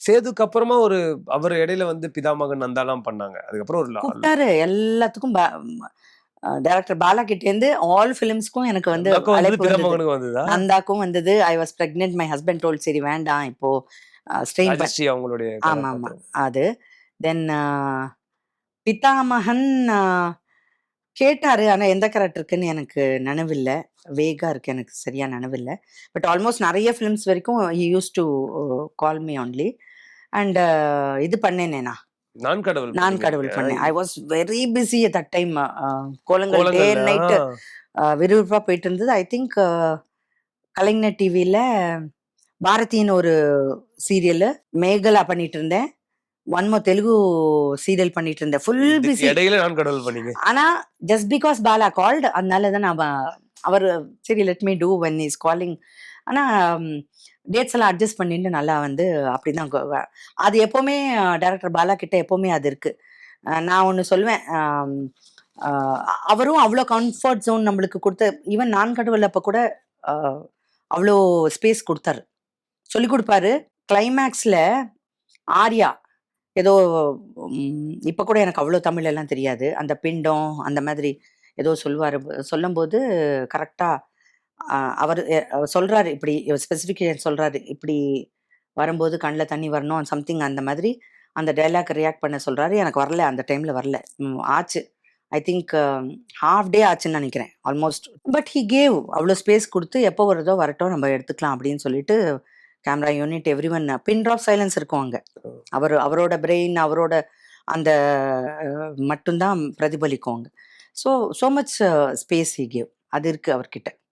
சேதுக்கு அப்புறமா அவர் இடையில வந்து பிதாமகன் நந்தாலாம் பண்ணாங்க. அதுக்கப்புறம் ஒரு கூப்பிட்டாரு எல்லாத்துக்கும். டைரக்டர் பாலா கிட்டேருந்து ஆல் ஃபிலிம்ஸ்க்கும் எனக்கு வந்து நந்தாக்கும் வந்தது, அழைப்பு வந்தது. பிதாமகனுக்கு வந்ததா? நந்தாக்கும் வந்தது. I was pregnant. My husband told சரி வேண்டாம் இப்போ ஸ்ட்ரெயின் ராஜஸ்ரீ அவங்களுடைய ஆமா ஆமா கதாபாத்திரம். அது. தென் பிதாமகன் கேட்டாரு. ஆனா எந்த கேரக்டருக்குன்னு எனக்கு நினைவில்ல. வேகா இருக்கு, எனக்கு சரியா நினைவில்ல. பட் ஆல்மோஸ்ட் நிறைய ஃபிலிம்ஸ் வரைக்கும் he use to call me only. And இது பண்ணேனே நான் கடவுள் நான் பண்ணீங்க கடவுள் நீங்க. பண்ணேன். I was very busy at that time. Kolangal day கோலங்கள்ல and night விறுவிறுப்பா போயிட்டு இருந்தது. ஐ திங்க் கலைஞர் டிவியில பாரதின்னு ஒரு சீரியல் மேகலா பண்ணிட்டு இருந்தேன். ஒன் மோர் தெலுங்கு சீரியல் பண்ணிட்டு இருந்தேன். Full busy. இடையில நான் கடவுள் பண்ணீங்க. ஆனா ஜஸ்ட் பிகாஸ் பாலா கால்டு, அதனால தான் நான் அவர் சரி let me do when is calling. ஆனா டேட்ஸ் எல்லாம் அட்ஜஸ்ட் பண்ணிட்டு நல்லா வந்து அப்படிதான் அது எப்பவுமே டைரக்டர் பாலா கிட்ட எப்பவுமே அது இருக்கு. நான் ஒன்று சொல்லுவேன். அவரும் அவ்வளோ கம்ஃபர்ட் ஜோன் நம்மளுக்கு கொடுத்த. ஈவன் நான் கடவுள் அப்போ கூட அவ்வளோ ஸ்பேஸ் கொடுத்தாரு, சொல்லி கொடுப்பாரு. கிளைமேக்ஸ்ல ஆர்யா ஏதோ இப்போ கூட எனக்கு அவ்வளோ தமிழ் எல்லாம் தெரியாது, அந்த பிண்டம் அந்த மாதிரி ஏதோ சொல்லுவார். சொல்லும்போது கரெக்டாக அவர் சொல்கிறாரு, இப்படி ஸ்பெசிஃபிகேஷன் சொல்கிறாரு, இப்படி வரும்போது கண்ணில் தண்ணி வரணும் சம்திங் அந்த மாதிரி அந்த டைலாக் ரியாக்ட் பண்ண சொல்கிறாரு. எனக்கு வரல, அந்த டைமில் வரல. ஆச்சு ஐ திங்க் ஹாஃப் டே ஆச்சுன்னு நினைக்கிறேன் ஆல்மோஸ்ட். பட் ஹி கேவ் அவ்வளோ ஸ்பேஸ் கொடுத்து எப்போ வருதோ வரட்டும் நம்ம எடுத்துக்கலாம் அப்படின்னு சொல்லிட்டு கேமரா யூனிட் எவ்ரி ஒன் பின் ட்ராப் சைலன்ஸ் இருக்கும் அங்கே. அவரோட பிரெயின் அவரோட அந்த மட்டும்தான் பிரதிபலிக்கும் அங்கே. So much space he gave, அது இருக்கு அவர்கிட்ட.